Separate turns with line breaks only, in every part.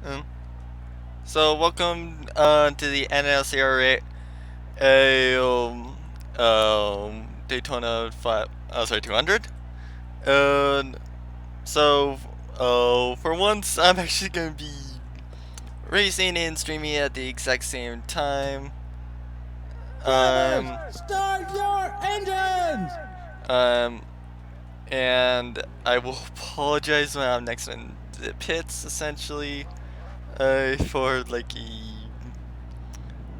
Um, so welcome to the NNSCRA Daytona 200. And so for once, I'm actually going to be racing and streaming at the exact same time.
Start your engines!
Um, and I will apologize when I'm next in the pits, essentially, for like a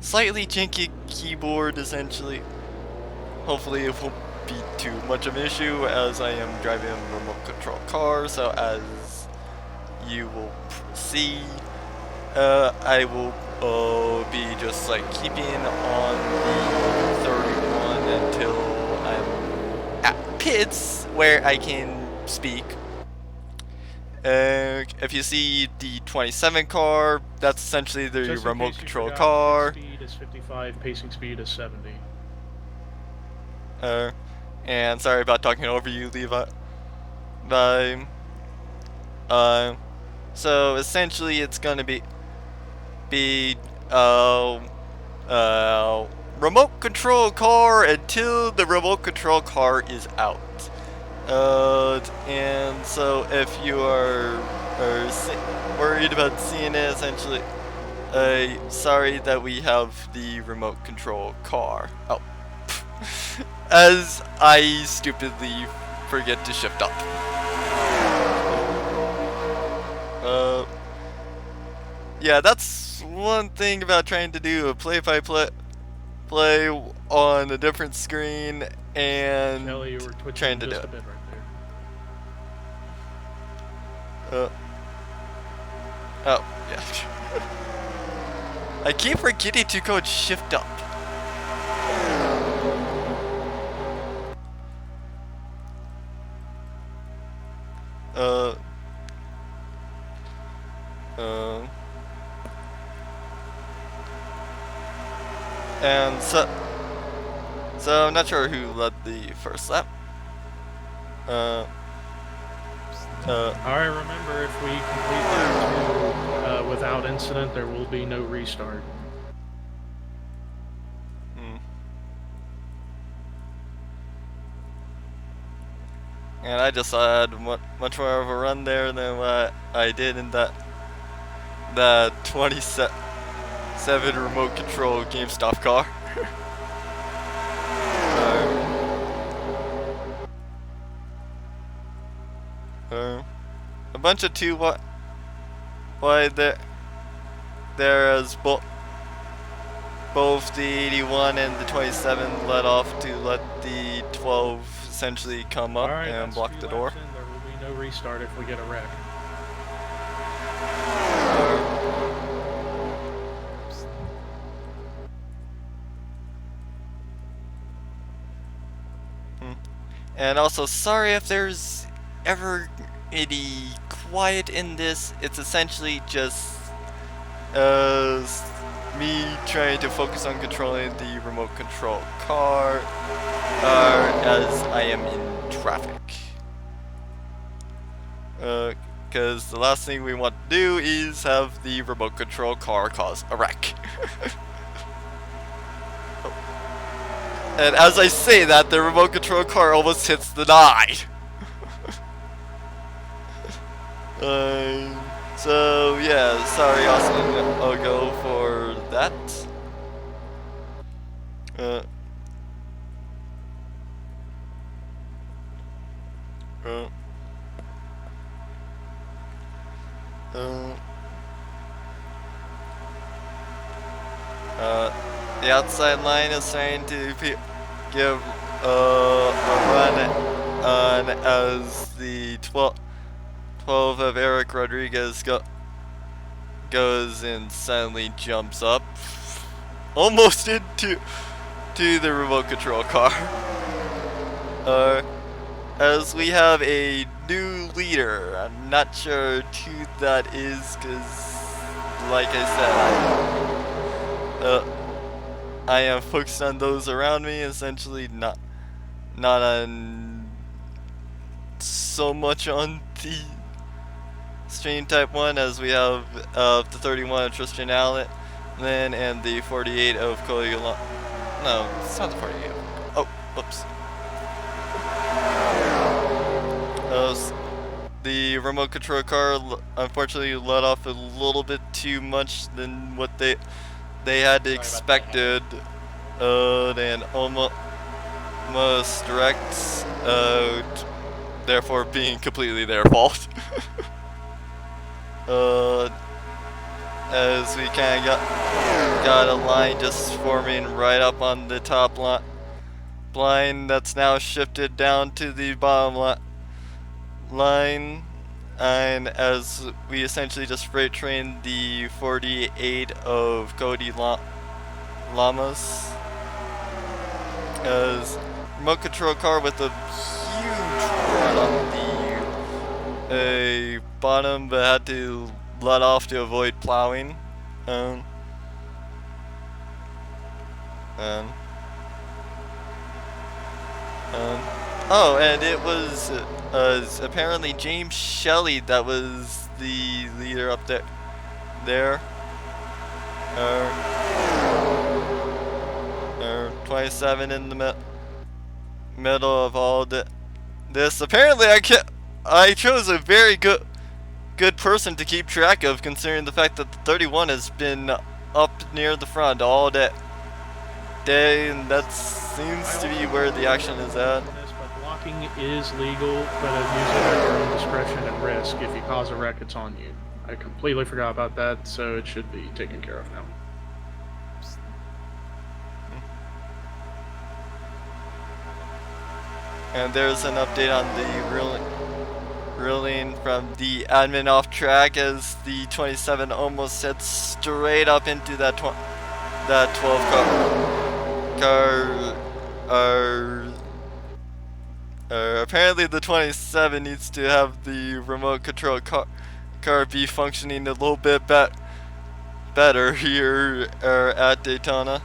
slightly janky keyboard, essentially. Hopefully it won't be too much of an issue as I am driving a remote control car, so as you will see, I will be just like keeping on the 31 until I'm at pits where I can speak. If you see the 27 car, that's essentially the
Just
remote
in case
control
you forgot,
car.
speed is 55, pacing speed is 70.
And sorry about talking over you, Levi. Bye. So essentially, it's gonna be remote control car until the remote control car is out. And so if you are worried about seeing it, essentially, sorry that we have the remote control car. Oh, as I stupidly forget to shift up. Yeah, that's one thing about trying to do a play on a different screen and
Kelly, you were
trying
twitching
to do
just
it.
a bit right
Oh yeah. I keep forgetting to go and shift up. Uh. And so I'm not sure who led the first lap.
Alright, remember, if we complete lap 2 without incident, there will be no restart.
And I just had much more of a run there than what I did in that 27 remote control GameStop car. A bunch of 2 wide there as both the 81 and the 27 let off to let the 12 essentially come up and block the door.
There will be no restart if we get a wreck.
And also, sorry if there's ever any quiet in this. It's essentially just me trying to focus on controlling the remote control car as I am in traffic. Because the last thing we want to do is have the remote control car cause a wreck. And as I say that, the remote control car almost hits the 9. So yeah, sorry Austin, I'll go for that. The outside line is starting to give a run on as the 12 of Eric Rodriguez goes and suddenly jumps up almost into the remote control car. As we have a new leader. I'm not sure who that is because, like I said, I am focused on those around me, essentially not on so much on stream type 1, as we have the 31 of Tristan Allen, and the 48 of Cody. No, it's not the 48. Oh, whoops. The remote control car unfortunately let off a little bit too much than what they had expected, and almost direct, therefore being completely their fault. As we kind of got a line just forming right up on the top line that's now shifted down to the bottom line, and as we essentially just freight trained the 48 of Cody Llamas, as remote control car with a huge run on the bottom, but had to let off to avoid plowing. Oh, and it was apparently James Shelley that was the leader up there. 27 in the middle of all this. Apparently, I chose a very good person to keep track of, considering the fact that the 31 has been up near the front all day, and that seems to be where the action is at.
Blocking is legal, but use it at your own discretion and risk. If you cause a wreck, it's on you. I completely forgot about that, so it should be taken care of now.
And there's an update on the ruling from the admin off track, as the 27 almost heads straight up into that 12 car. Apparently the 27 needs to have the remote control car be functioning a little bit better here at Daytona.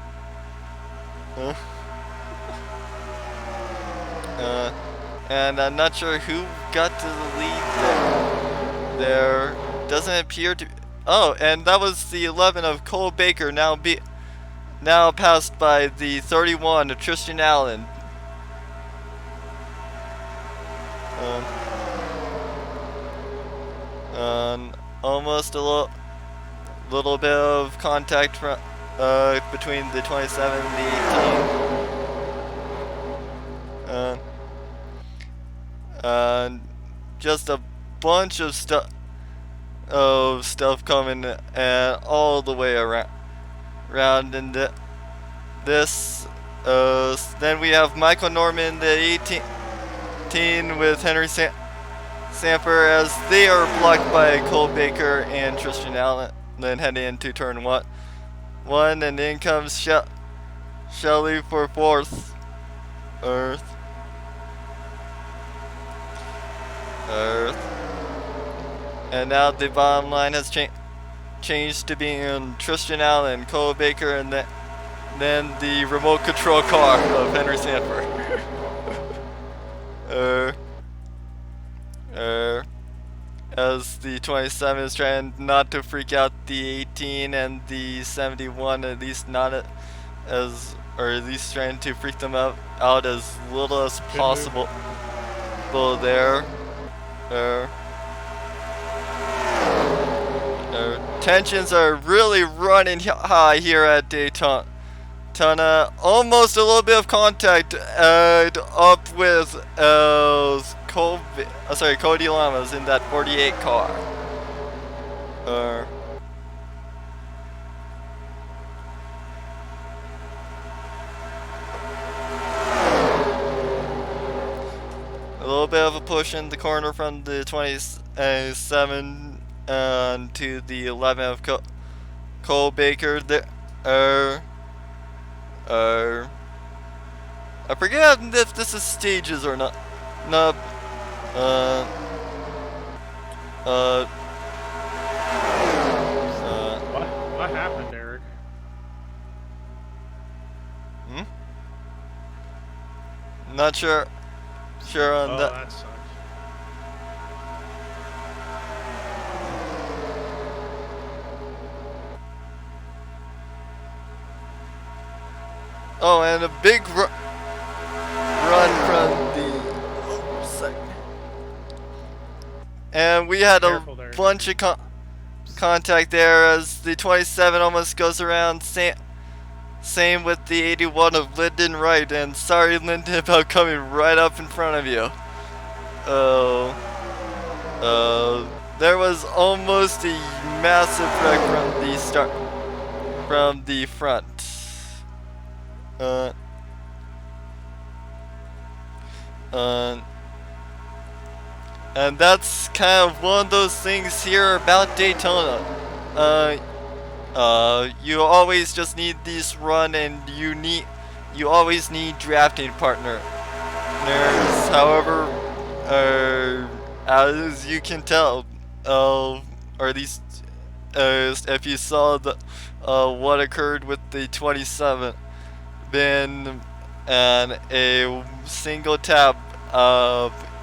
And I'm not sure who got to the lead there. Doesn't appear to. Oh, and that was the 11 of Cole Baker, now passed by the 31 of Tristan Allen. Almost a little bit of contact from between the 27 and the 18. Just a bunch of stuff coming all the way around in this. Then we have Michael Norman, the 18 with Henry Samper, as they are blocked by Cole Baker and Tristan Allen. Then heading into turn one, and in comes Shelley for fourth. Earth. And now the bottom line has changed to being Tristan Allen, Cole Baker, and then the remote control car of Henry Sanford. As the 27 is trying not to freak out the 18 and the 71, at least not or at least trying to freak them out as little as possible. There. Tensions are really running high here at Daytona. Almost a little bit of contact up with Cody Llamas in that 48 car. A little bit of a push in the corner from the 27 to the 11 of Cole Baker. I forget if this is stages or not. No.
What happened, Eric?
Not sure on that.
That sucks.
Oh, and a big run from the. Oh, second. And we had a
Careful there,
bunch
Henry.
of contact there as the 27 almost goes around. Same with the 81 of Lyndon Wright. And sorry, Lyndon, about coming right up in front of you. Oh. There was almost a massive wreck from the front. Uh, and that's kind of one of those things here about Daytona. You always just need this run, and you always need drafting partners. However, as you can tell, or at least if you saw what occurred with the 27, then and a single tap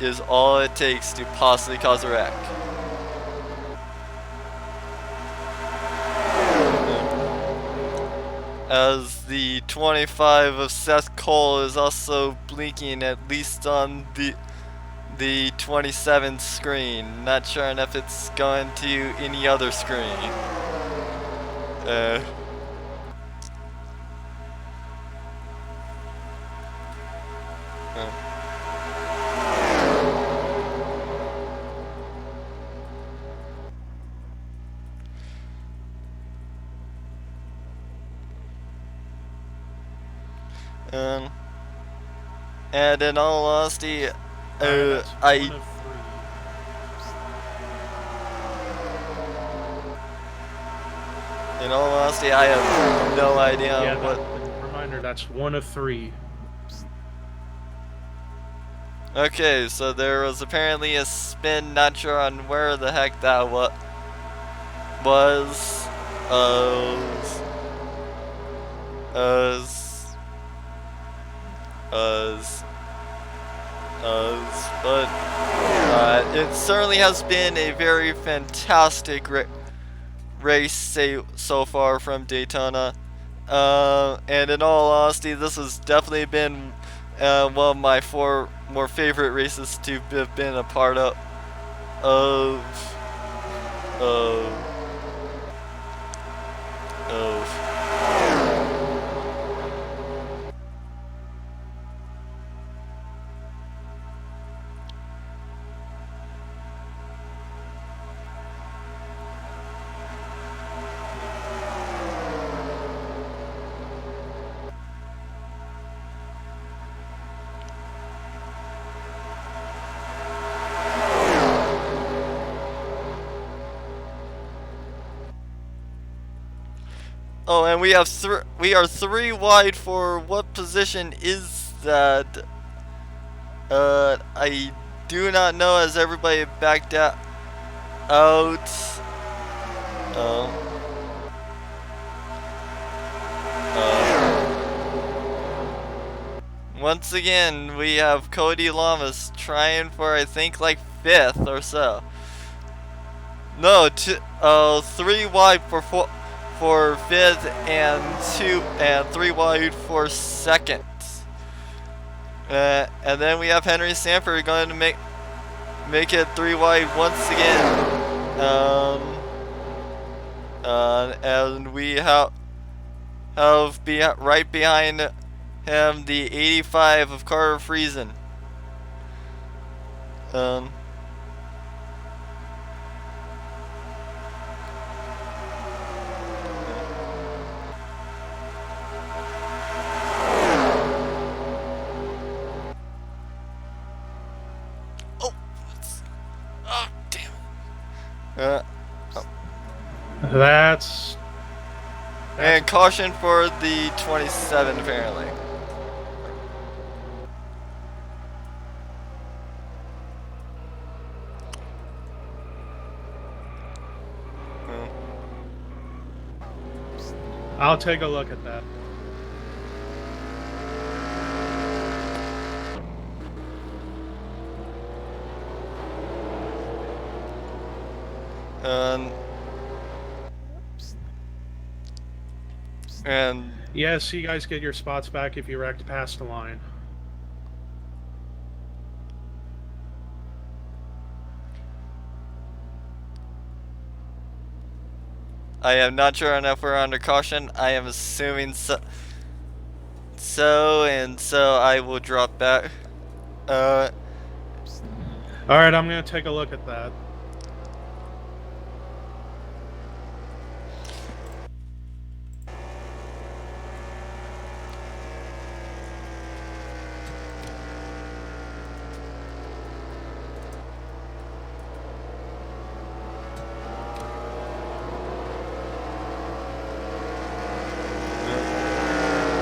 is all it takes to possibly cause a wreck. As the 25 of Seth Cole is also blinking, at least on the 27 screen. Not sure if it's going to any other screen. And in all honesty,
That's
I
one of
in all honesty, I have no idea
yeah,
what.
reminder, that's 1 of 3.
Okay, so there was apparently a spin. Not sure on where the heck that was. But it certainly has been a very fantastic race so far from Daytona. And in all honesty, this has definitely been one of my 4 more favorite races to have been a part of. Of. Oh, and we are 3 wide for what position is that? I do not know, as everybody backed out. Once again, we have Cody Lamas trying for, I think, like 5th or so. No, 3 wide for 5th and 3 wide for 2nd. And then we have Henry Sanford going to make it 3 wide once again. And we have right behind him the 85 of Carter Friesen.
That's
and caution for the 27 apparently.
I'll take a look at that.
And
Yes, you guys get your spots back if you wrecked past the line.
I am not sure enough we're under caution. I am assuming so. So I will drop back. Uh,
Alright, I'm gonna take a look at that.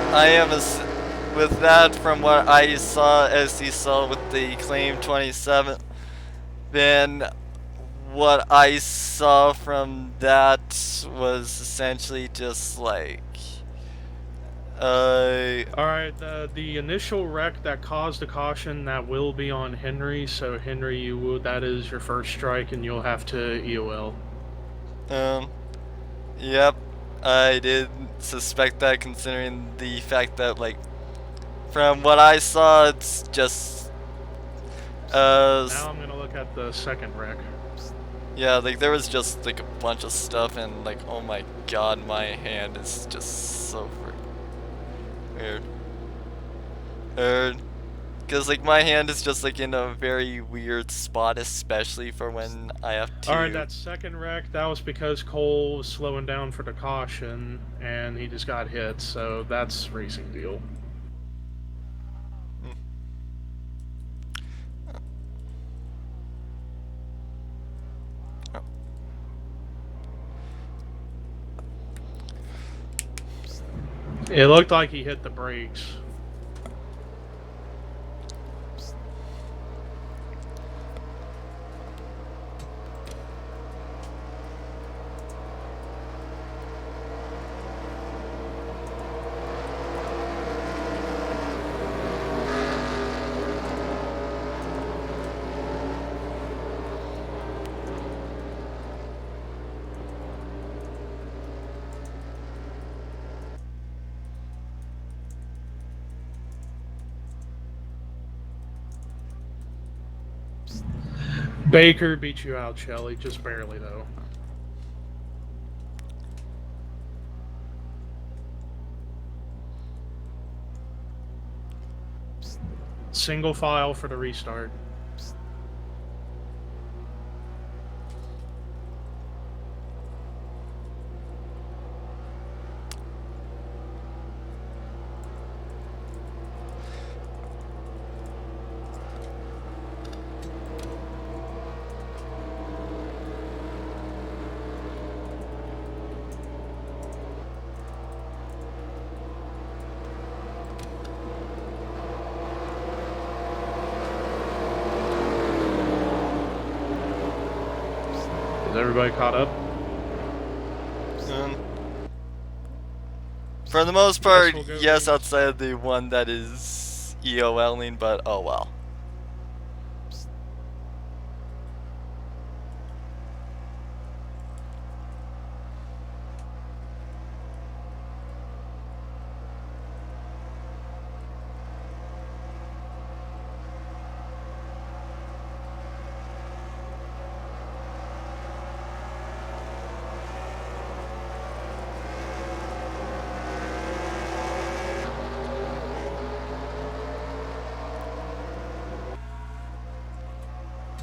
I am with that from what I saw, as you saw with the claim 27. Then what I saw from that was essentially just like,
Alright, the initial wreck that caused the caution, that will be on Henry, so Henry, that is your first strike and you'll have to EOL.
Yep, I did suspect that, considering the fact that, like, from what I saw, it's just,
Now I'm gonna look at the second wreck.
yeah, like, there was just, like, a bunch of stuff, and, like, oh my god, my hand is just so weird. Because, like, my hand is just, like, in a very weird spot, especially for when I have to...
Alright, that second wreck, that was because Cole was slowing down for the caution, and he just got hit, so that's racing deal. It looked like he hit the brakes. Baker beat you out, Shelly, just barely though. Single file for the restart. Is everybody caught up?
For the most part,
we'll
yes, outside of the one that is EOLing, but oh well.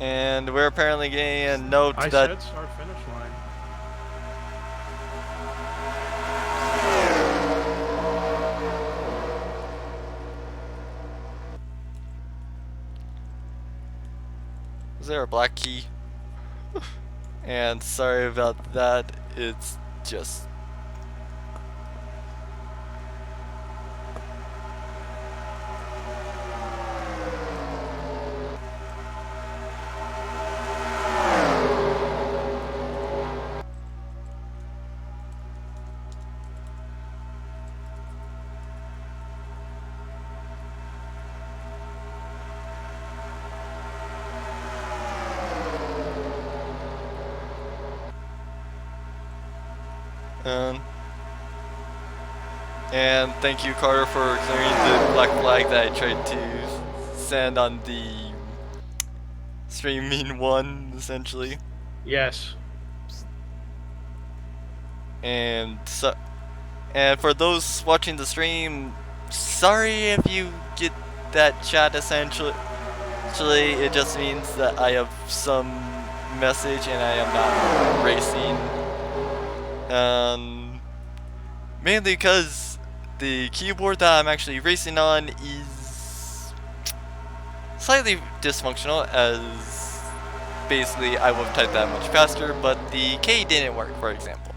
And we're apparently getting a note
I
that...
said start finish line.
Is there a black key? And sorry about that, it's just... And thank you, Carter, for clearing the black flag that I tried to send on the streaming one, essentially.
Yes.
And for those watching the stream, sorry if you get that chat. Essentially, it just means that I have some message and I am not racing. Mainly because the keyboard that I'm actually racing on is slightly dysfunctional, as basically I would have typed that much faster, but the K didn't work, for example.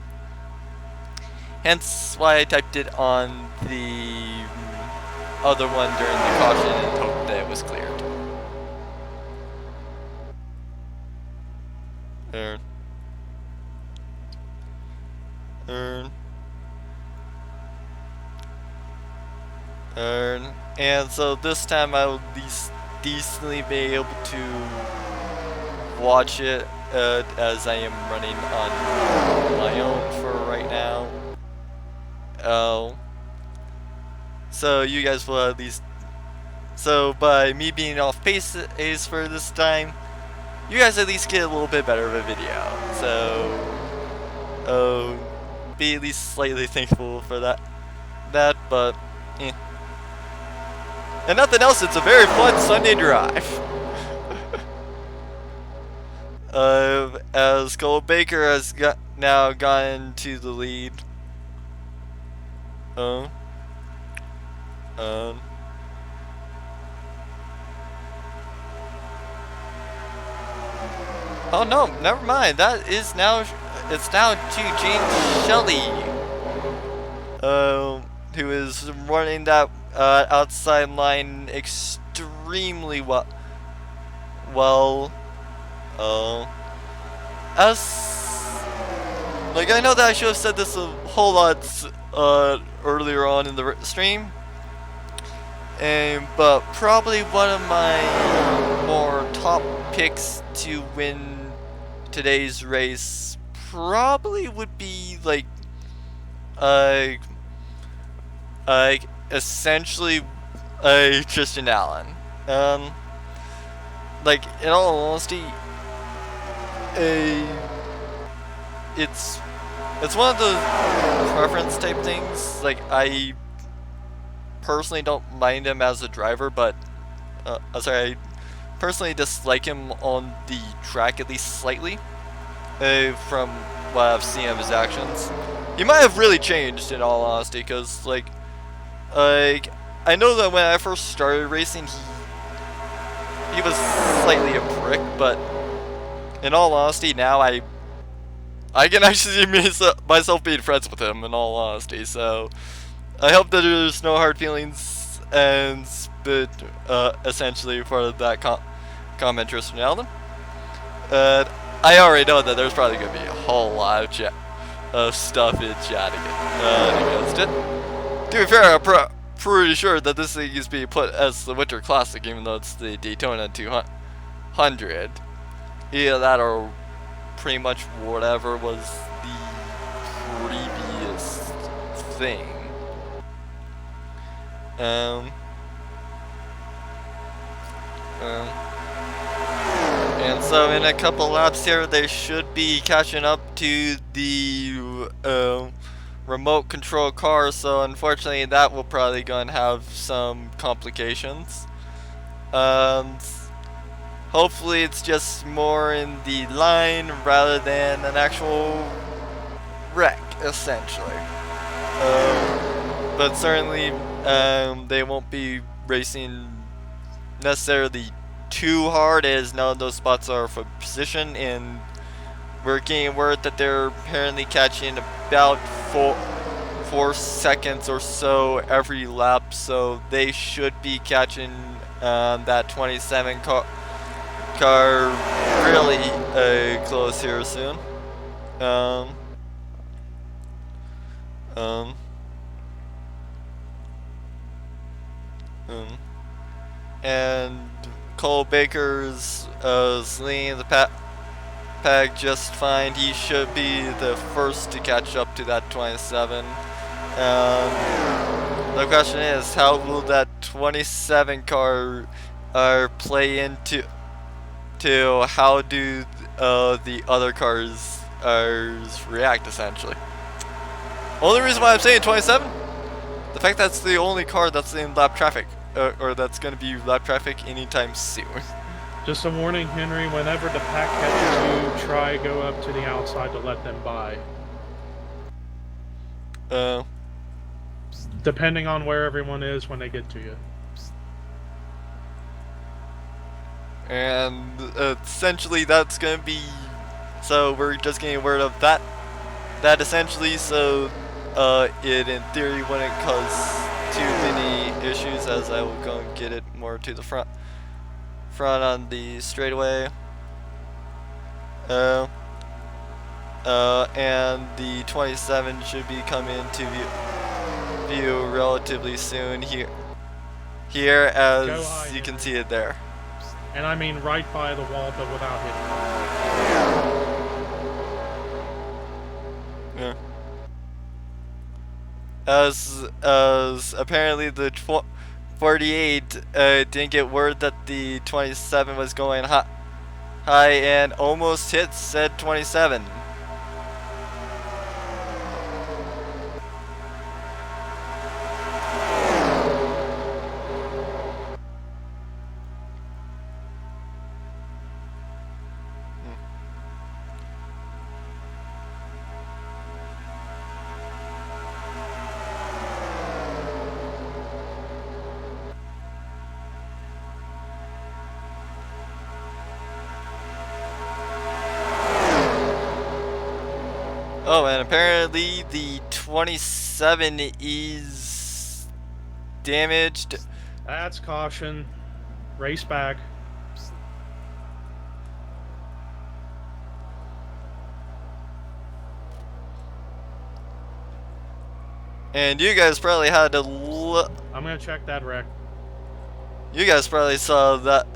Hence why I typed it on the other one during the caution and hoped that it was cleared. And so this time I will decently be able to watch it, as I am running on my own for right now. So you guys will at least, so by me being off pace for this time, you guys at least get a little bit better of a video. So be at least slightly thankful for that. But eh. And nothing else, it's a very fun Sunday drive. As Cole Baker has now gotten to the lead. Oh no, never mind. That is now, it's now to James Shelley, who is running that outside line extremely well. I know that I should have said this a whole lot earlier on in the stream, but probably one of my more top picks to win today's race probably would be essentially Tristan Allen. In all honesty, it's one of those preference type things. I personally don't mind him as a driver, but I personally dislike him on the track, at least slightly, from what I've seen of his actions. He might have really changed, in all honesty, because I know that when I first started racing, he was slightly a prick, but in all honesty, now I can actually see myself being friends with him, in all honesty. So I hope that there's no hard feelings, and essentially for that comment, Tristan Allen. I already know that there's probably gonna be a whole lot of stuff in chat against it. To be fair, I'm pretty sure that this thing is being put as the Winter Classic, even though it's the Daytona 200. Either that or pretty much whatever was the previous thing. And so in a couple laps here, they should be catching up to the remote control car, so unfortunately that will probably gonna have some complications. Hopefully it's just more in the line rather than an actual wreck, essentially. But certainly they won't be racing necessarily too hard, as none of those spots are for position, and we're getting word that they're apparently catching about 4 seconds or so every lap, so they should be catching that 27 car really close here soon. And Cole Baker's leading the pack just fine. He should be the first to catch up to that 27. The question is, how will that 27 car play into how do the other cars react essentially? Only reason why I'm saying 27, the fact that's the only car that's in lap traffic, or that's going to be lap traffic anytime soon.
Just a warning, Henry, whenever the pack catches you, try go up to the outside to let them by. Depending on where everyone is when they get to you.
And essentially that's going to be, so we're just getting word of that essentially, so it in theory wouldn't cause too many issues, as I will go and get it more to the front on the straightaway. And the 27 should be coming into view relatively soon here as you can see it there.
And I mean right by the wall, but without hitting it.
Yeah. As apparently the 48 didn't get word that the 27 was going high and almost hit said 27. Oh, and apparently the 27 is damaged.
That's caution. Race back.
And you guys probably had to
I'm gonna check that wreck.
You guys probably saw that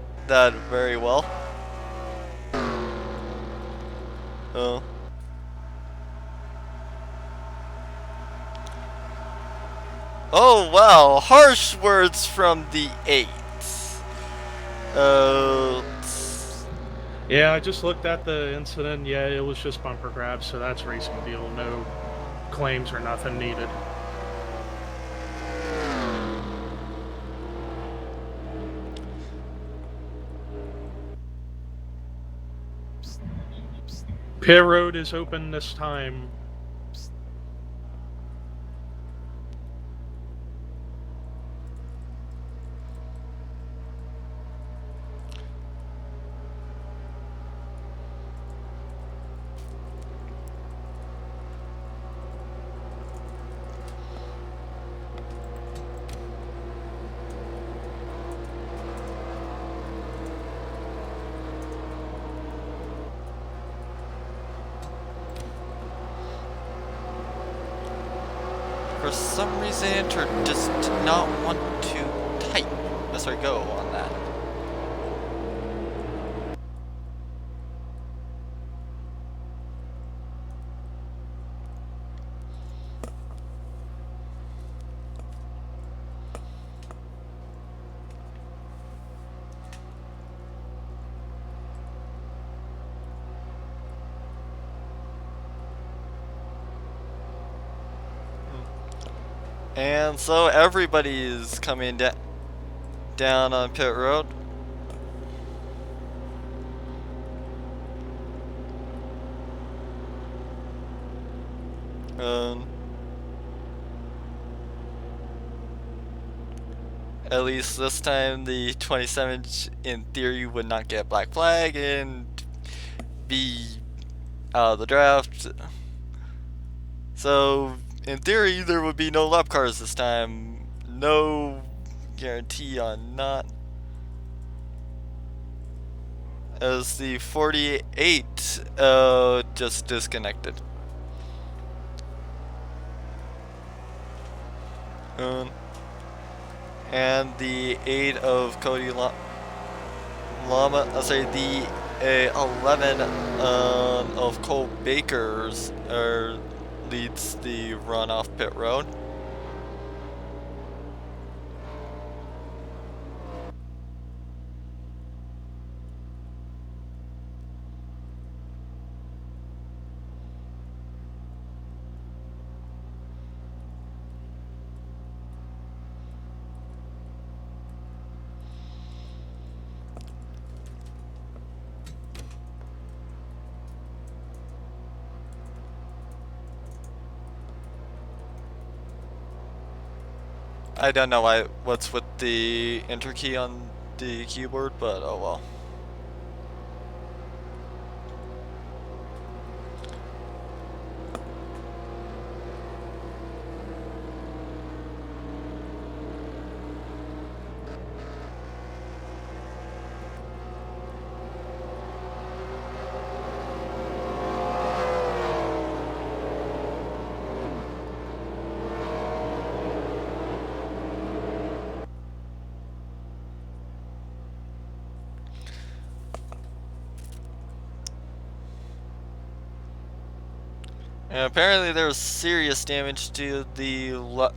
very well. Oh. Oh wow, harsh words from the 8.
Yeah, I just looked at the incident. Yeah, it was just bumper grabs, so that's racing deal. No claims or nothing needed. Pit road is open this time.
For some reason, Enter just did not want to type as I go on that. And so everybody is coming down on pit road. At least this time the 27 in theory would not get black flag and be out of the draft. So in theory, there would be no lap cars this time. No guarantee on not. As the 48 just disconnected. And the 8 of Cody Lama, the 11 of Cole Baker's leads the run off pit road. I don't know what's with the enter key on the keyboard, but oh well. And apparently there was serious damage to the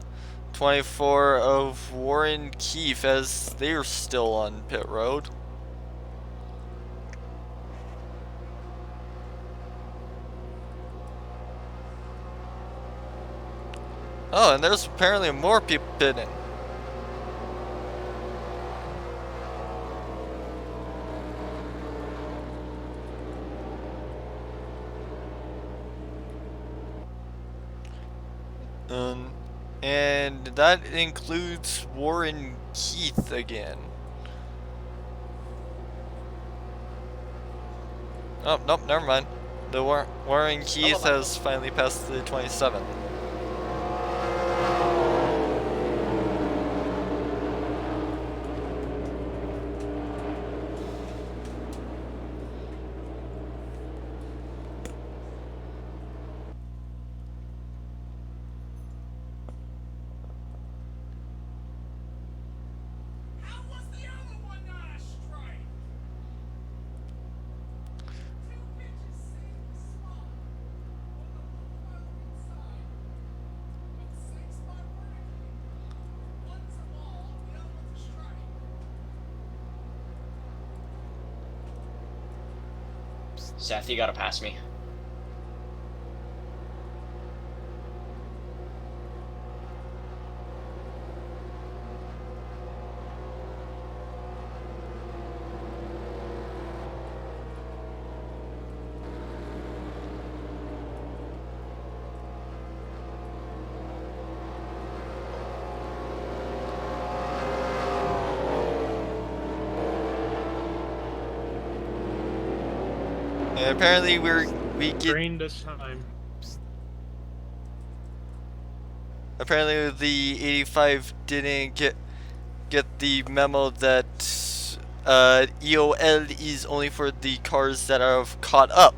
24 of Warren Keefe as they're still on pit road. Oh, and there's apparently more people pitting. And that includes Warren Keith again. Oh, nope, never mind. The Warren Keith has finally passed the 27.
Seth, you gotta pass me.
And apparently we get
Green this time.
apparently the 85 didn't get the memo that EOL is only for the cars that are caught up.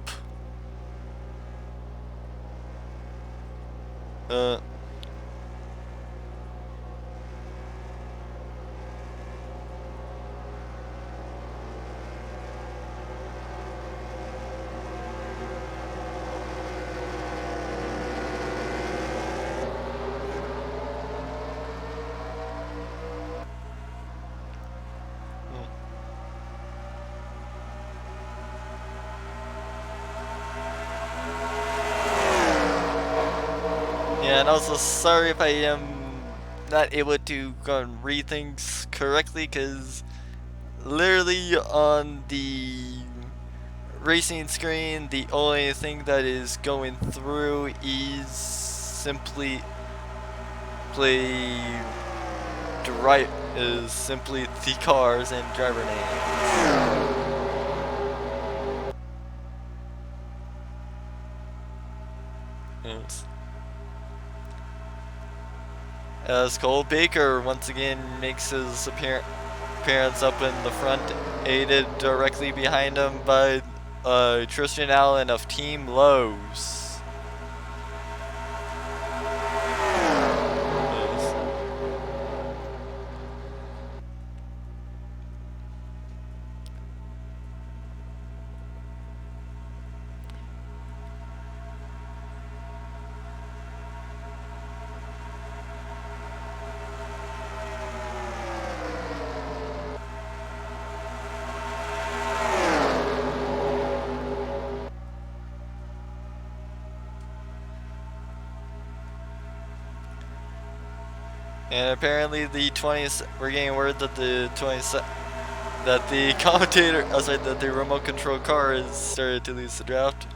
Yeah, and also sorry if I am not able to go and read things correctly, because literally on the racing screen, the only thing that is going through is simply simply the cars and driver names. Oops. As Cole Baker once again makes his appearance up in the front, aided directly behind him by Tristan Allen of Team Lowe's. And apparently the 20s, we're getting word that the 20, that the commentator, that the remote control car has started to lose the draft.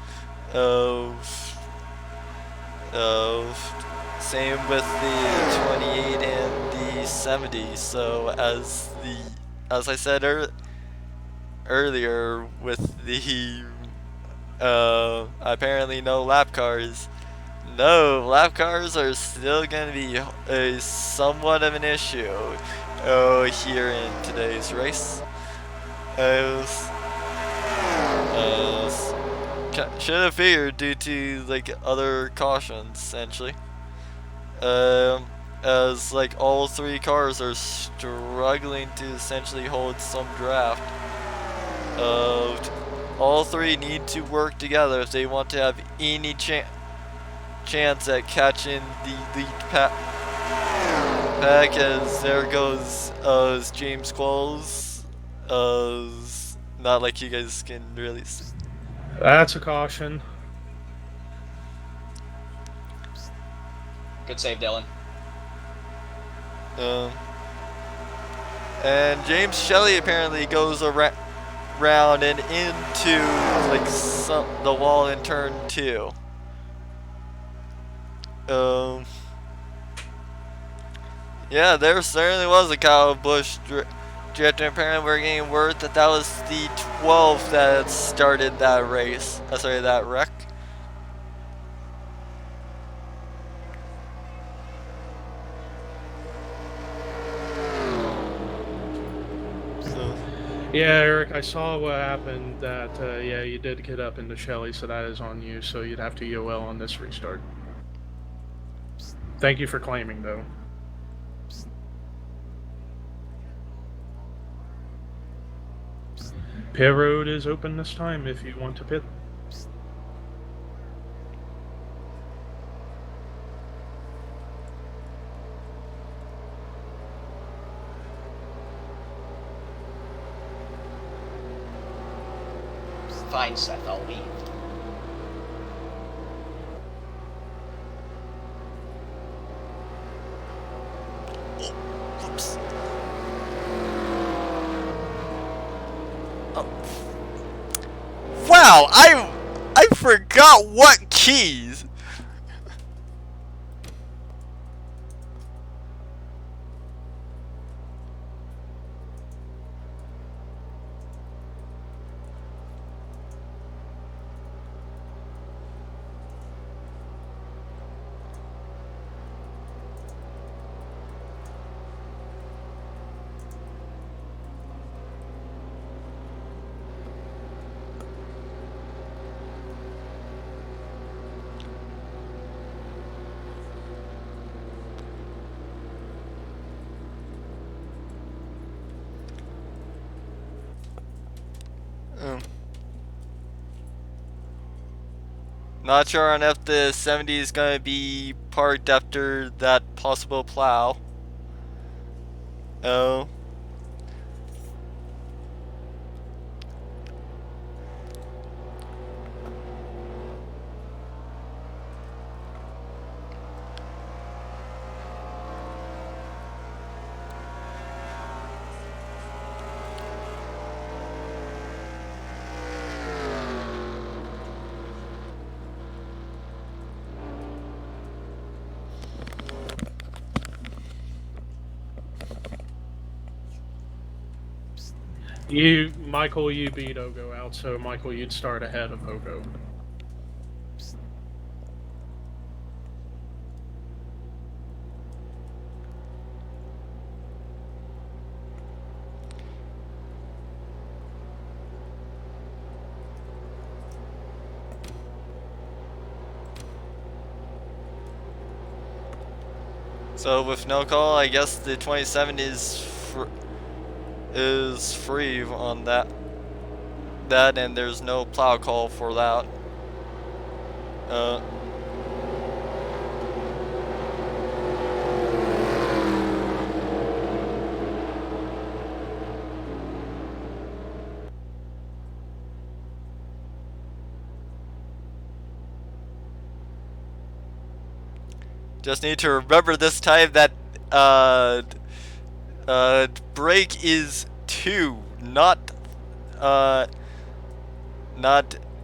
Same with the 28 and the 2070. So as I said earlier, with the apparently no lap cars. No, lap cars are still going to be somewhat of an issue here in today's race. Should have figured due to like other cautions essentially. As like all three cars are struggling to essentially hold some draft. All three need to work together if they want to have any chance at catching the lead pack. As there goes James Qualls. Not like you guys can really see.
That's a caution.
Good save, Dylan.
And James Shelley apparently goes around and into like the wall in turn 2. Yeah, there certainly was a Kyle Busch drift, and apparently we're getting word that that was the 12th that started that race. Sorry, that wreck.
Yeah, Eric, I saw what happened. That yeah, you did get up into Shelley, so that is on you. So you'd have to EOL on this restart. Thank you for claiming, though. Pit road is open this time if you want to pit.
Fine, Seth, I'll leave.
Oops. Oh. Wow, I forgot what keys. Not sure on if the 70 is going to be parked after that possible plow. Oh.
Michael, you beat Ogo out, so Michael, you'd start ahead of Ogo.
So with no call, I guess the 27 is free on that, and there's no plow call for that. Just need to remember this time that brake is 2, not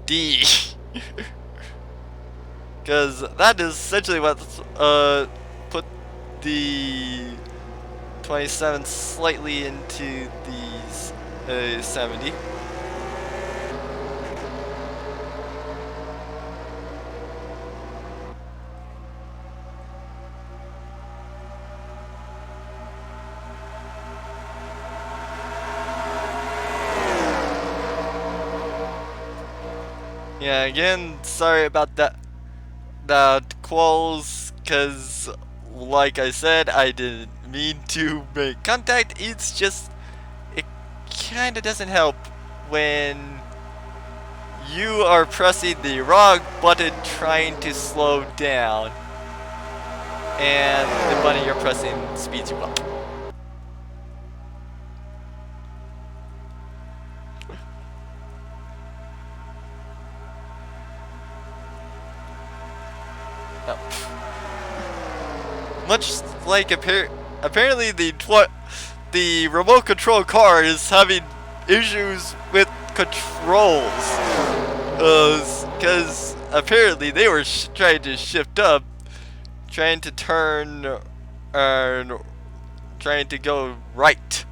D. Because that is essentially what put the 27 slightly into these 70. Yeah, again, sorry about that qualls, cause like I said, I didn't mean to make contact. It's just it kinda doesn't help when you are pressing the wrong button trying to slow down and the button you're pressing speeds you up. Much like apparently the remote control car is having issues with controls, because apparently they were trying to shift up, trying to turn, and trying to go right.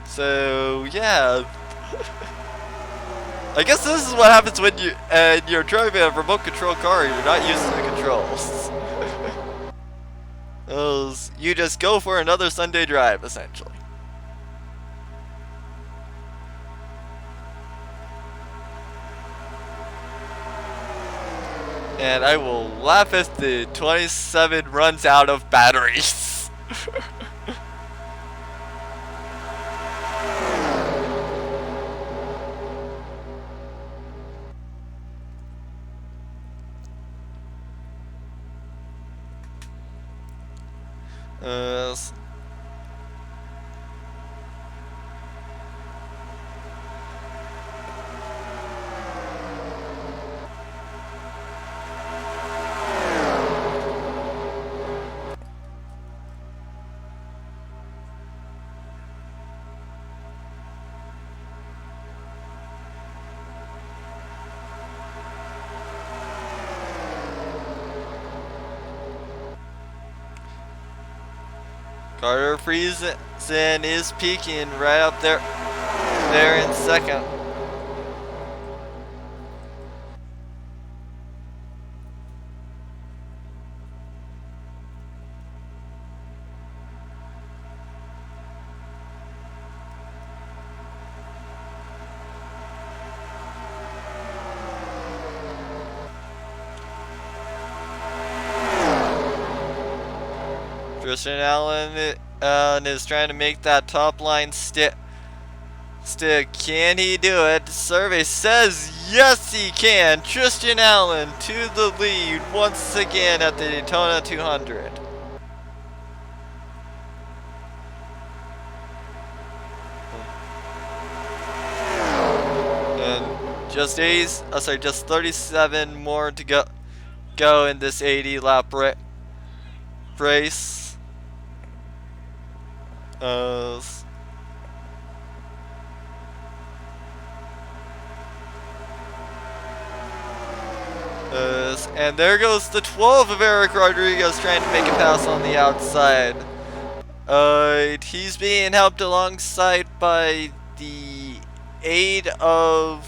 So yeah. I guess this is what happens when you're driving a remote control car and you're not used to the controls. You just go for another Sunday drive, essentially. And I will laugh if the 27 runs out of batteries. Carter Friesen is peaking right up there in second. Christian Allen is trying to make that top line stick. Can he do it? Survey says yes he can. Tristan Allen to the lead once again at the Daytona 200. And just 37 more to go in this 80 lap race. And there goes the 12 of Eric Rodriguez trying to make a pass on the outside. He's being helped alongside by the aid of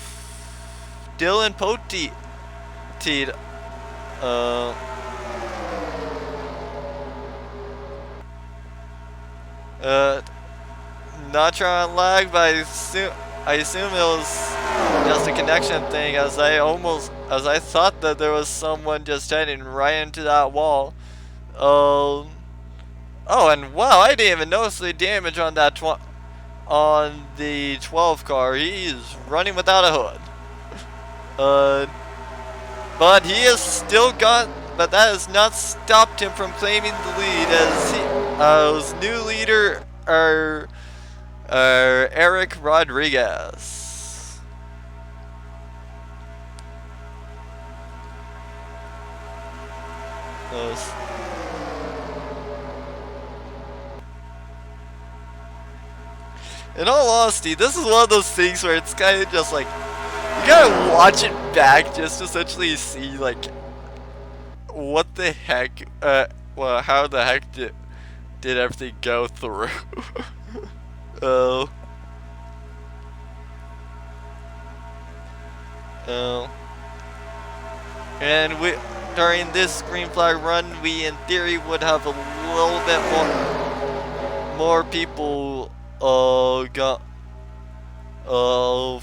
Dylan Poteet. Not sure on lag, but I assume it was just a connection thing, as I thought that there was someone just heading right into that wall. Oh, and wow, I didn't even notice the damage on that on the 12 car. He's running without a hood. But he has still got, but that has not stopped him from claiming the lead, as his new leader are Eric Rodriguez. In all honesty, this is one of those things where it's kind of just like, you gotta watch it back just to essentially see like what the heck? Well, how the heck did everything go through? Oh. Oh. And during this green flag run, we in theory would have a little bit more people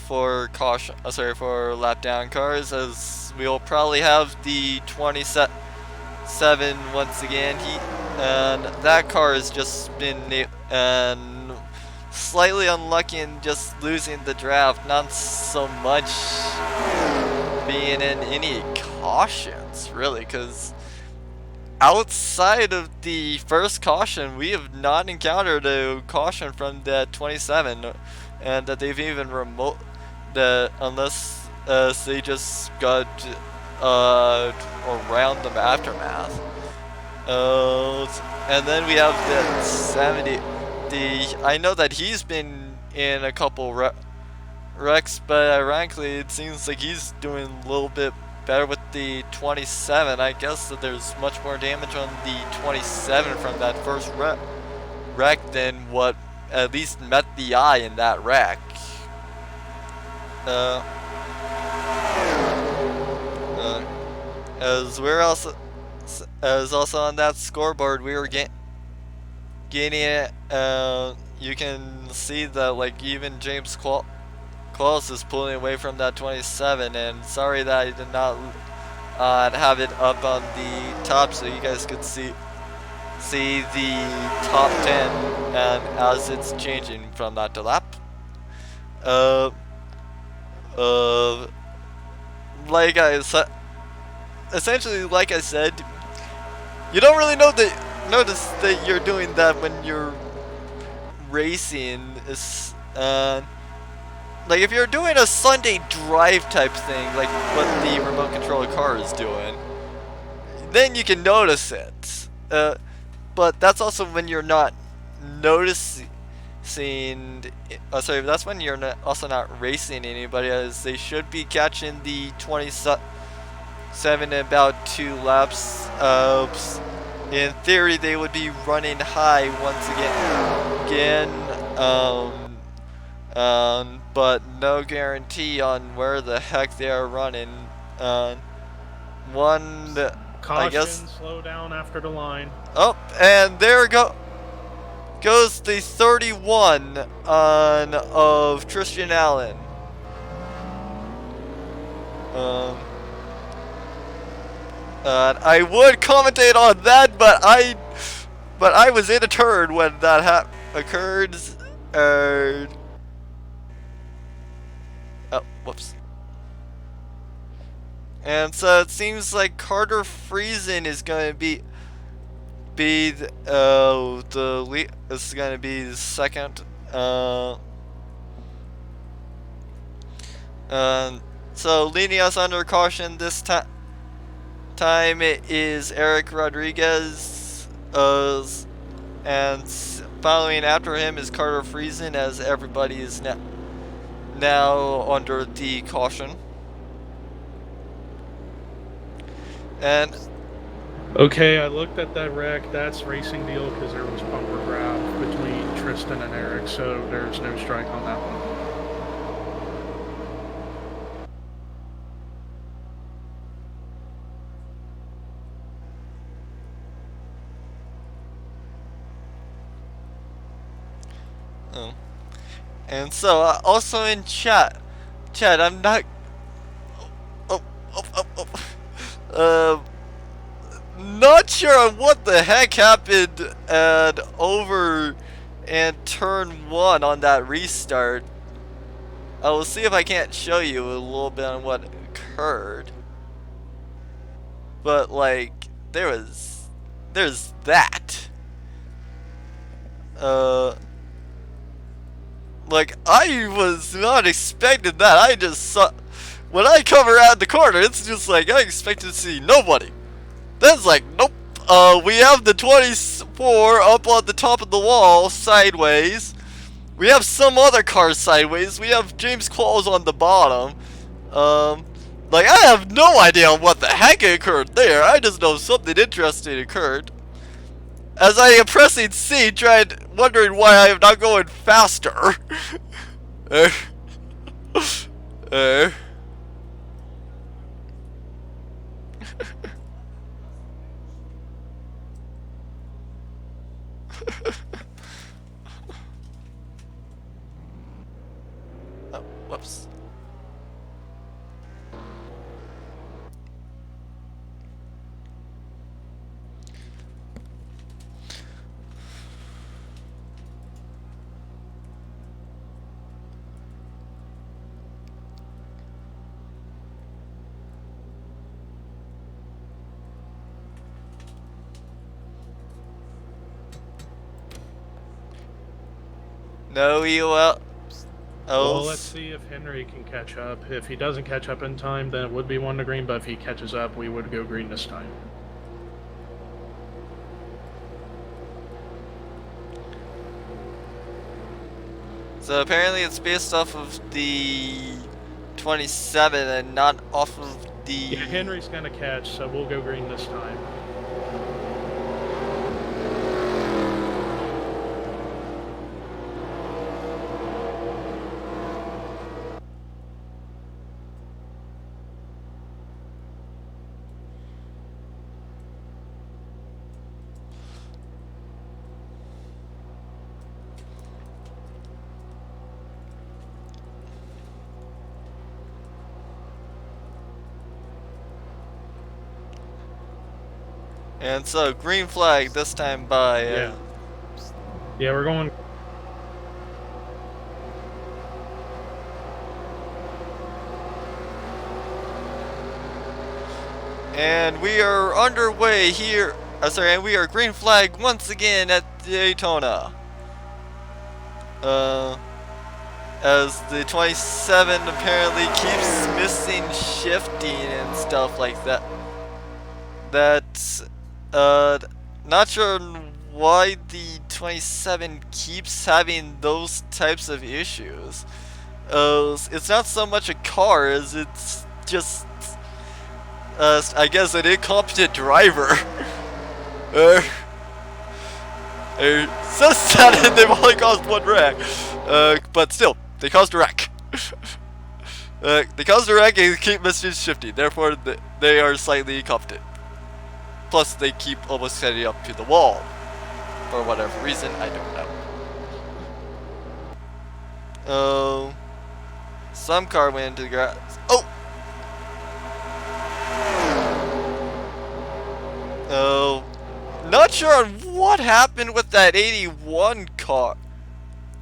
for caution, for lap down cars, as we'll probably have the 27 once again. And that car has just been and slightly unlucky in just losing the draft, not so much being in any cautions really, because outside of the first caution we have not encountered a caution from that 27, and that they've even unless they just got around the aftermath. And then we have the 70. I know that he's been in a couple wrecks, but ironically it seems like he's doing a little bit better with the 27. I guess that there's much more damage on the 27 from that first wreck than what at least met the eye in that wreck. As also on that scoreboard, we were gaining it. You can see that like even James Qualls is pulling away from that 27, and sorry that I did not have it up on the top so you guys could see the top 10 and as it's changing from lap to lap. Like I said, essentially, like I said, you don't really notice that you're doing that when you're racing. Like if you're doing a Sunday drive type thing, like what the remote controller car is doing, then you can notice it. But that's also when you're not noticing. That's when you're also not racing anybody, as they should be catching the 27 in about 2 laps. In theory, they would be running high once again. But no guarantee on where the heck they are running.
Caution,
I guess.
Slow down after the line.
Oh, and there goes the 31 of Tristan Allen. I would commentate on that, but I was in a turn when that occurred. Oh, whoops. And so it seems like Carter Friesen is going to be the lead. This is going to be the second. So leading us under caution this time it is Eric Rodriguez, and following after him is Carter Friesen, as everybody is now under the caution. And
okay, I looked at that wreck. That's racing deal because there was bumper grab between Tristan and Eric, so there's no strike on that one.
And so also in chat, I'm not. Not sure on what the heck happened over and turn 1 on that restart. I will see if I can't show you a little bit on what occurred. But like there's that. Like I was not expecting that. I just saw when I come around the corner, it's just like I expected to see nobody. Then it's like, nope. We have the 24 up on the top of the wall sideways. We have some other cars sideways. We have James Qualls on the bottom. Like, I have no idea what the heck occurred there. I just know something interesting occurred. As I am pressing C, wondering why I am not going faster. uh, uh. Oh, whoops. No, you will.
Well, let's see if Henry can catch up. If he doesn't catch up in time, then it would be 1 to green, but if he catches up, we would go green this time.
So apparently it's based off of the 27 and not off of the...
Yeah, Henry's gonna catch, so we'll go green this time.
And so, green flag this time by...
Yeah. Yeah, we're going...
And we are underway here. And we are green flag once again at Daytona. As the 27 apparently keeps missing shifting and stuff like that. Not sure why the 27 keeps having those types of issues. It's not so much a car as it's just, I guess, an incompetent driver. So sad, and they've only caused 1 wreck. But still, they caused a wreck. They caused a wreck and keep missing shifting. Therefore, they are slightly incompetent. Plus, they keep almost heading up to the wall. For whatever reason, I don't know. Some car went into the grass. Not sure on what happened with that 81 car.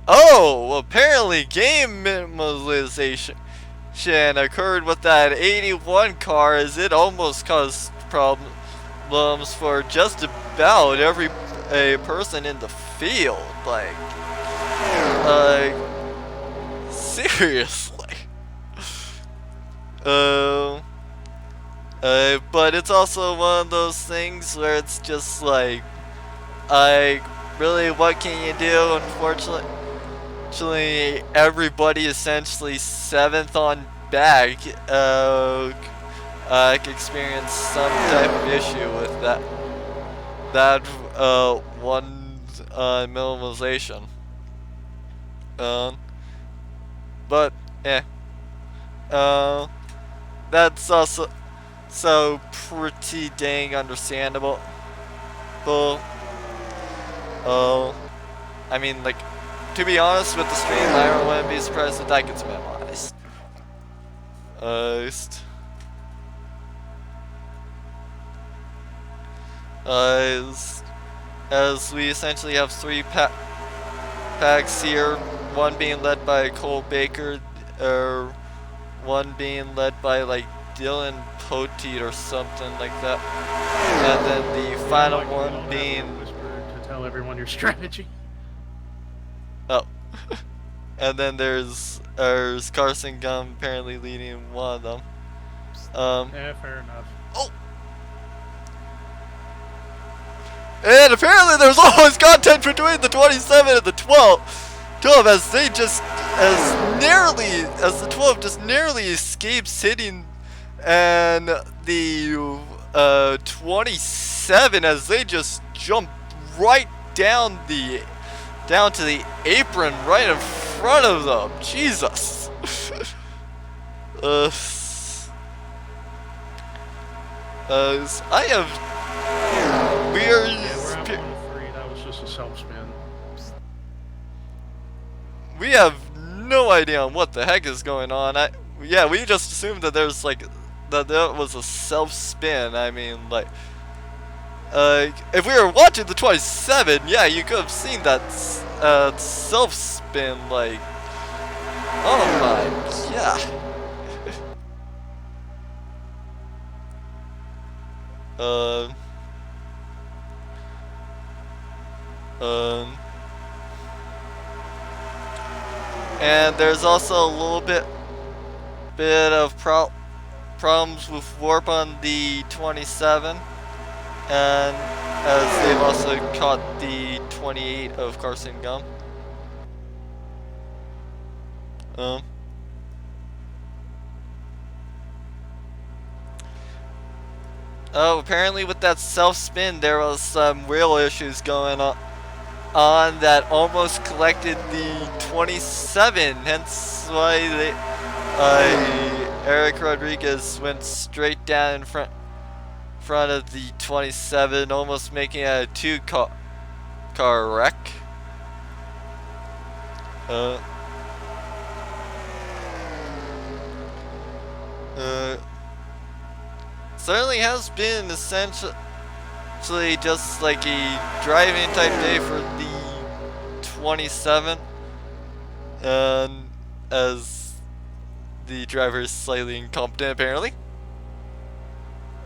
Apparently game minimalization occurred with that 81 car, as it almost caused problems for just about every person in the field. Like seriously. But it's also one of those things where it's just like, really, what can you do? Unfortunately, everybody essentially 7th on back experienced some type of issue with that one minimalization. But that's also so pretty dang understandable. I mean, like, to be honest with the stream, I wouldn't be surprised if that gets minimalized. As we essentially have 3 packs here, one being led by Cole Baker, one being led by like Dylan Poteet or something like that, and then the final one being
to tell everyone your strategy.
And then there's Carson Gum apparently leading one of them.
Yeah, fair enough.
And apparently there's always content between the 27 and the 12 as the 12 just narrowly escapes hitting and the 27 as they just jump right down to the apron right in front of them. Jesus. I have weird.
Yeah, we're at 103. That was just a self-spin.
We have no idea on what the heck is going on. Yeah, we just assumed that there's like that was a self-spin. I mean, like, if we were watching the 27, yeah, you could have seen that self-spin. Like, oh my, yeah. And there's also a little bit of problems with warp on the 27, and as they've also caught the 28 of Carson Gum. Oh, apparently with that self-spin there was some wheel issues going on that almost collected the 27, hence why Eric Rodriguez went straight down in front of the 27, almost making it a two-car wreck. Certainly has been essentially just like a driving type day for the 27, and as the driver is slightly incompetent apparently.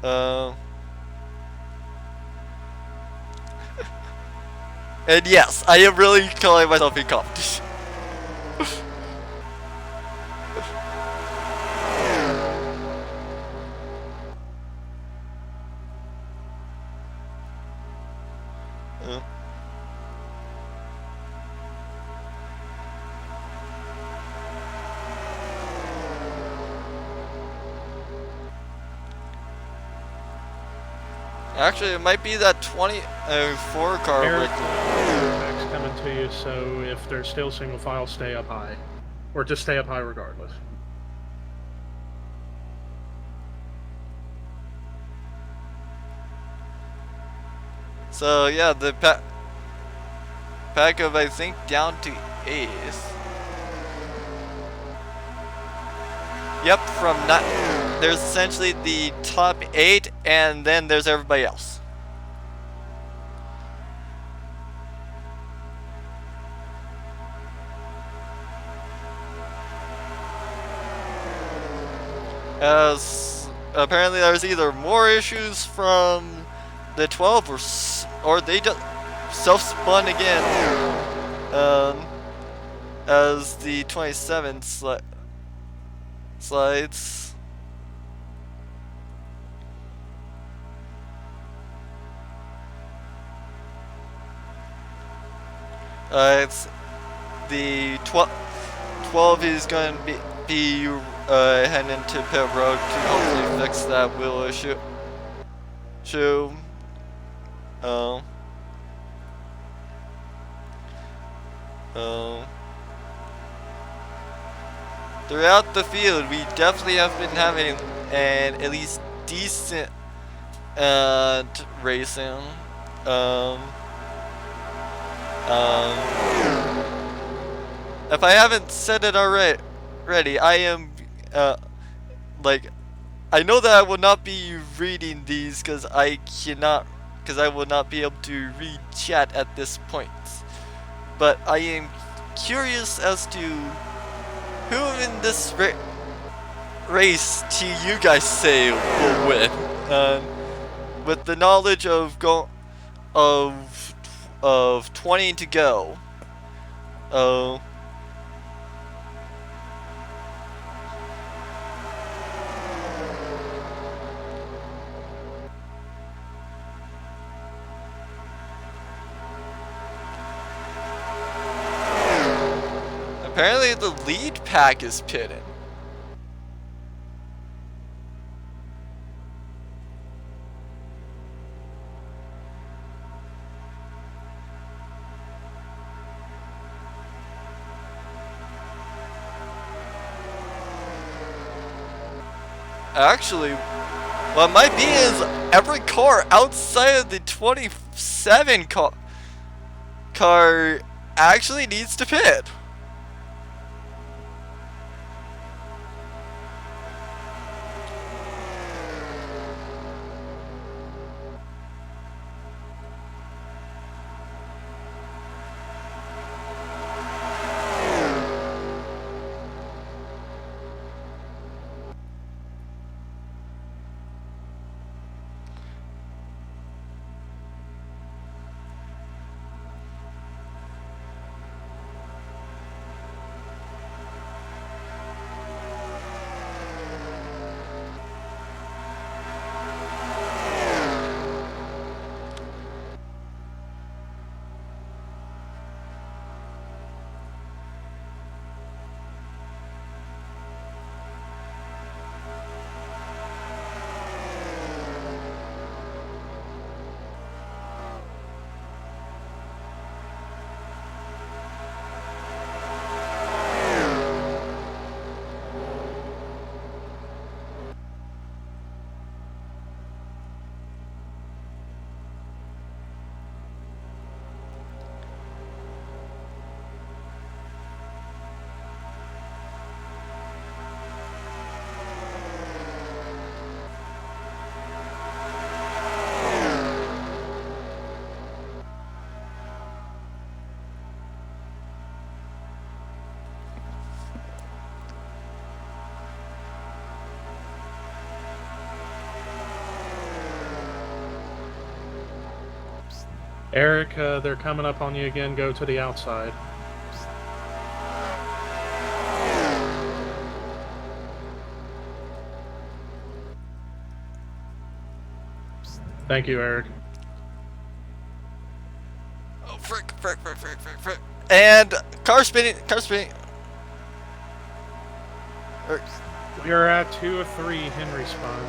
And yes, I am really calling myself incompetent. Actually, it might be that 24 car.
Eric, coming to you, so if they're still single file, stay up high. Or just stay up high regardless.
So yeah, the pack of I think down to 8th. Yep, from there's essentially the top 8, and then there's everybody else. As apparently there's either more issues from the 12 or they just self-spun again. As the 27 slides. It's the 12 is going to be heading into pit road to hopefully fix that wheel issue. Throughout the field, we definitely have been having an at least decent racing. If I haven't said it already, I am like, I know that I will not be reading these because I will not be able to read chat at this point. But I am curious as to who in this race do you guys say will win? With the knowledge of 20 to go. Apparently the lead pack is pitting. Actually, what might be is every car outside of the 27 car actually needs to pit.
Eric, they're coming up on you again. Go to the outside. Thank you, Eric.
Oh, frick. And car spinning.
We are at 2 of 3 Henry spun.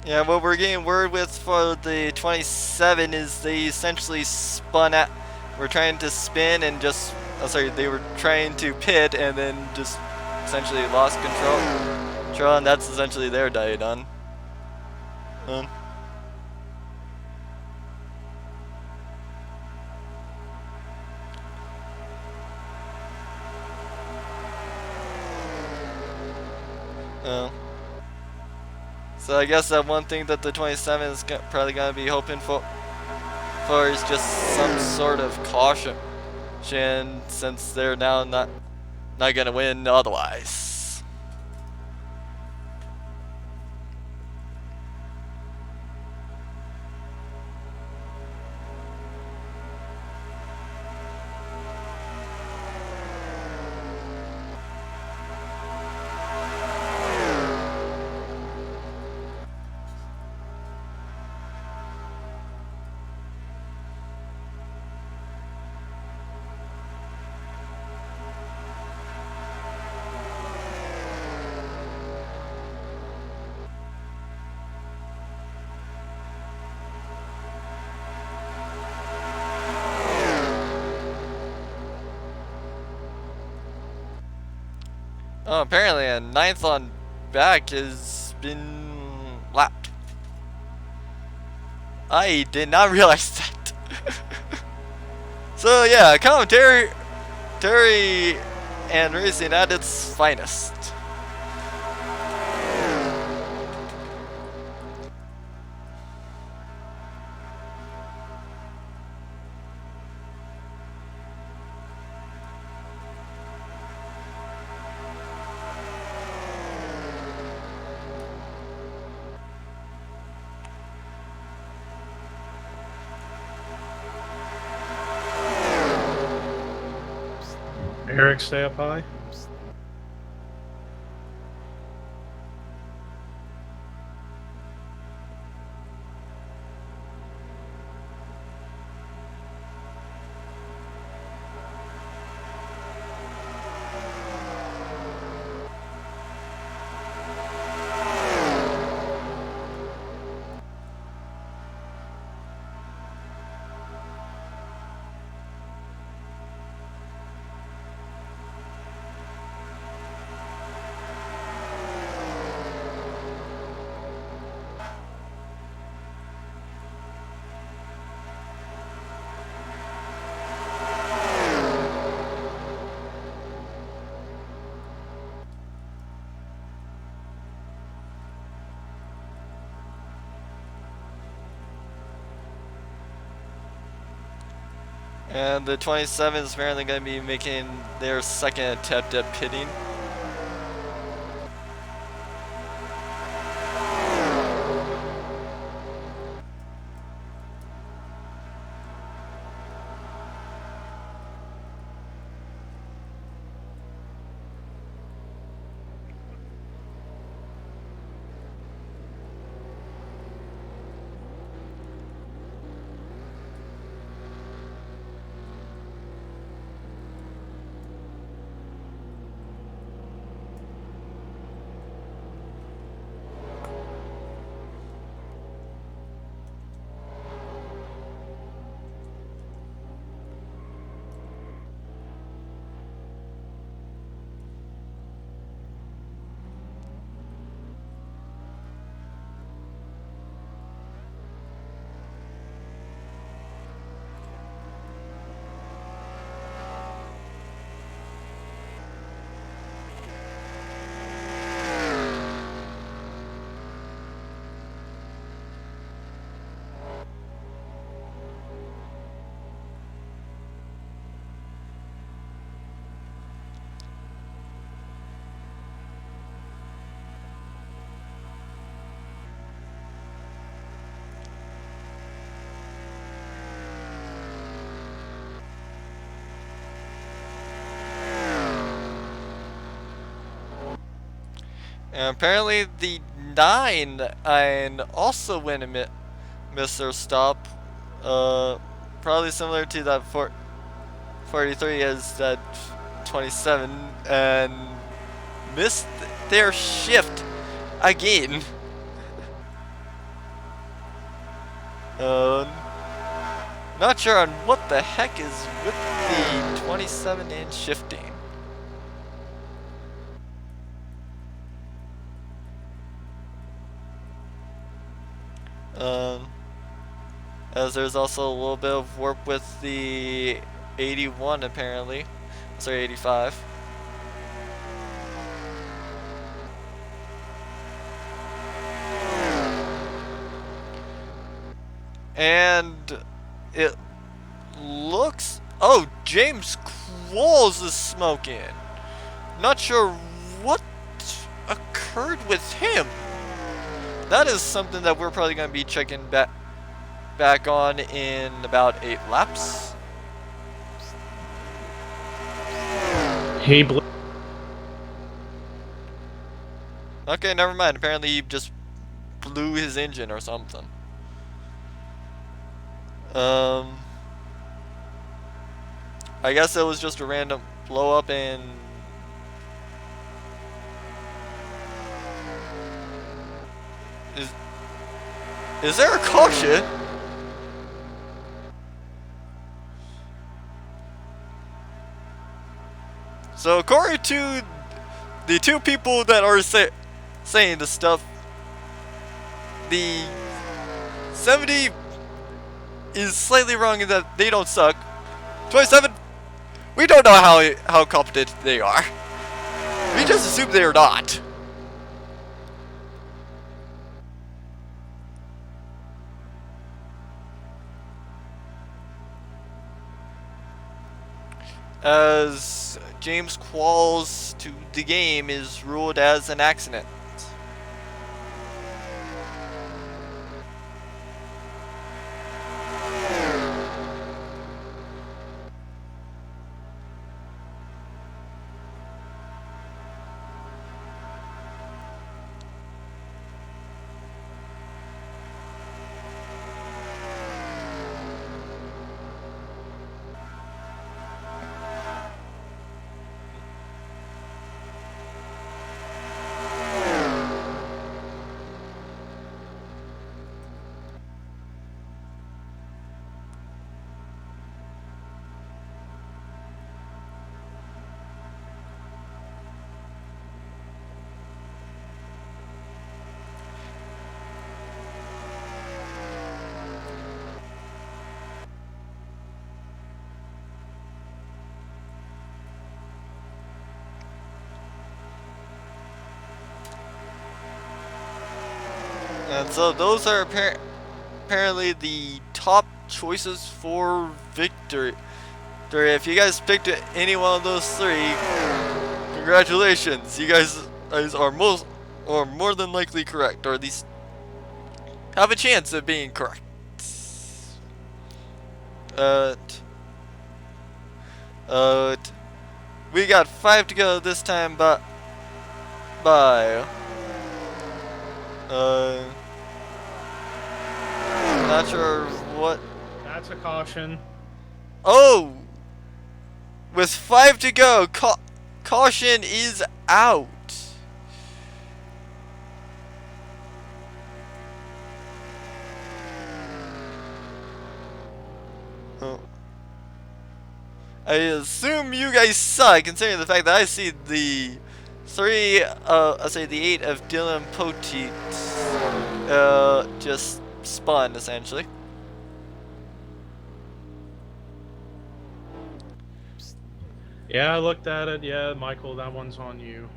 Yeah, what we're getting word with for the 27 is they essentially spun out. We're trying to spin and just. Oh, sorry, they were trying to pit and then just essentially lost control. And that's essentially their day done. Oh. So I guess that one thing that the 27 is probably going to be hoping for is just some sort of caution, since they're now not going to win otherwise. Oh, apparently a 9th on back has been lapped. I did not realize that. So yeah, commentary, Terry and racing at its finest.
Eric, stay up high.
And the 27 is apparently going to be making their second attempt at pitting. And apparently the 9 and also went and missed their stop. Probably similar to that 43 as that 27 and missed their shift again. Not sure on what the heck is with the 27 and shifting. As there's also a little bit of work with the 81 apparently. Sorry, 85. And it looks... Oh, James Qualls is smoking. Not sure what occurred with him. That is something that we're probably going to be checking back on in about 8 laps. Okay, never mind. Apparently he just blew his engine or something. I guess it was just a random blow up and... Is there a caution? So according to the two people that are saying this stuff, the 70 is slightly wrong in that they don't suck. 27, we don't know how competent they are. We just assume they are not. As James Qualls to the game is ruled as an accident. And so those are apparently the top choices for victory. If you guys picked any one of those three, congratulations. You guys are more than likely correct, or at least have a chance of being correct. We got 5 to go this time, but bye. Not sure what.
That's a caution.
Oh, with 5 to go, caution is out. Oh. I assume you guys suck, considering the fact that I see the 8 of Dylan Poteet, just spun, essentially.
Yeah, I looked at it. Yeah, Michael, that one's on you.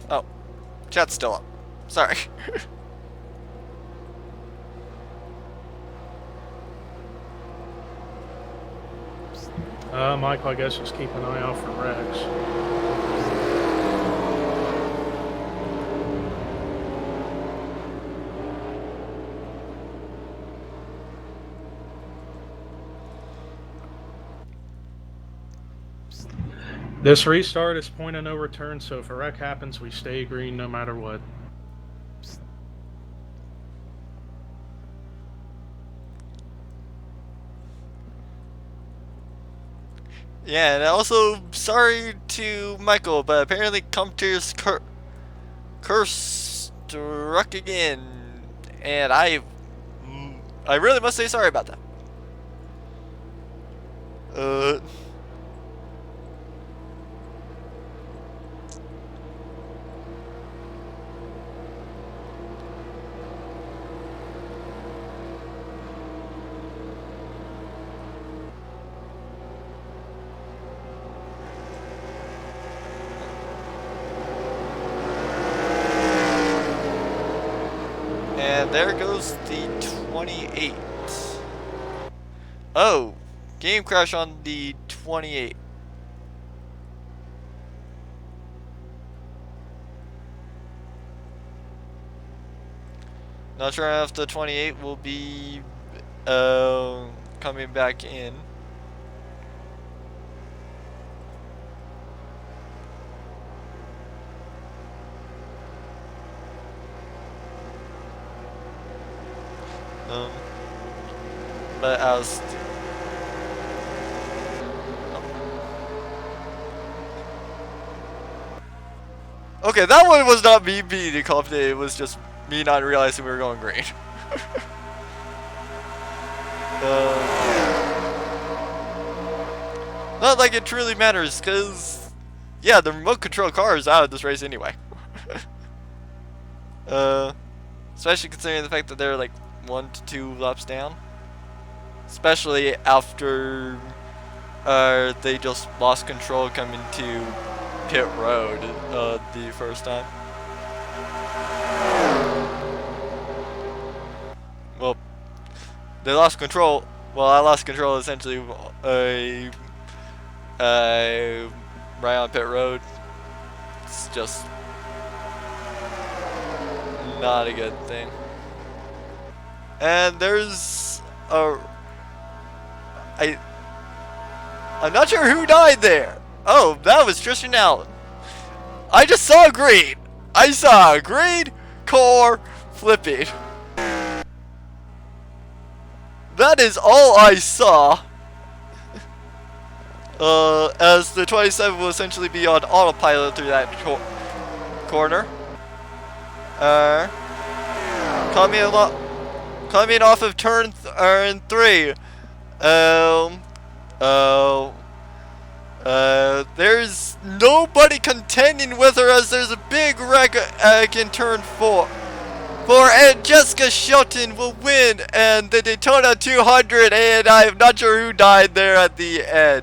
Oh, chat's still up. Sorry.
Michael, I guess just keep an eye out for Rex. This restart is point of no return, so if a wreck happens, we stay green no matter what.
Yeah, and also sorry to Michael, but apparently Compter's curse struck again, and I really must say sorry about that. And there goes the 28. Oh, game crash on the 28. Not sure if the 28 will be coming back in. But as okay, that one was not me being incompetent, it was just me not realizing we were going green. Not like it truly matters, because, yeah, the remote control car is out of this race anyway. Especially considering the fact that they're like 1 to 2 laps down. Especially after they just lost control coming to pit road the first time. Well, they lost control. Well, I lost control essentially right on pit road. It's just not a good thing. And there's I'm not sure who died there. Oh, that was Tristan Allen. I just saw green. I saw a green car flipping. That is all I saw. As the 27 will essentially be on autopilot through that corner. Coming off of turn 3. There's nobody contending with her as there's a big wreck in turn 4. And Jessica Shelton will win and the Daytona 200, and I'm not sure who died there at the end.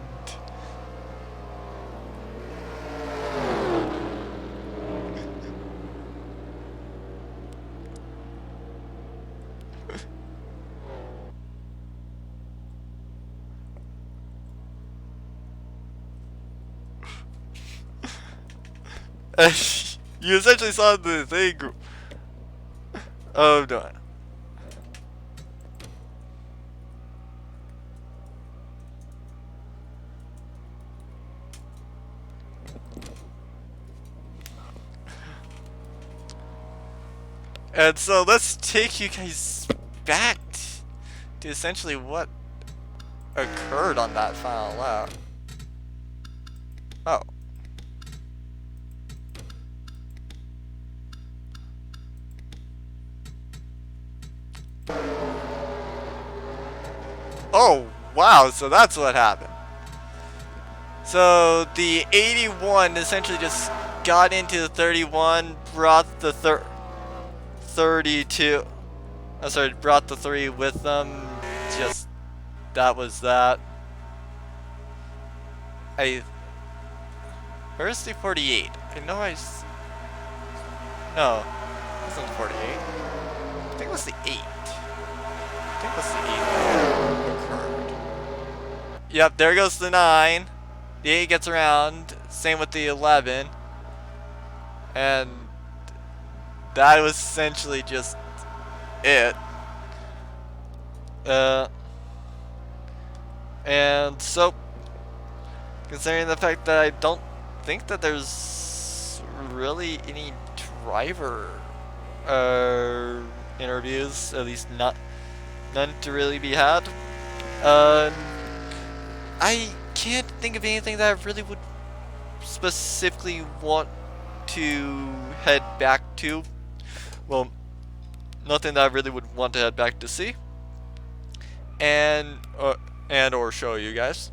You essentially saw the thing. Oh no. And so let's take you guys back to essentially what occurred on that final lap. Oh. Oh, wow, so that's what happened. So the 81 essentially just got into the 31, brought the 32. I'm sorry, brought the 3 with them. Just, that was that. Where's the 48? I know no, it wasn't the 48. I think it was the 8. I think it was the 8 that occurred. Yep, there goes the 9. The 8 gets around. Same with the 11. And that was essentially just it. And so, considering the fact that I don't think that there's really any driver interviews, at least none to really be had. I can't think of anything that I really would specifically want to head back to. Well, nothing that I really would want to head back to see and or show you guys.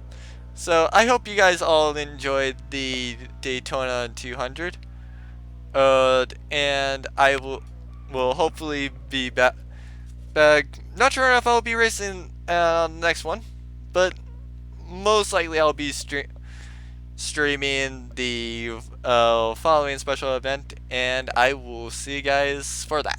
So I hope you guys all enjoyed the Daytona 200. And I will hopefully be back. Not sure if I'll be racing on the next one, but most likely I'll be streaming the following special event, and I will see you guys for that.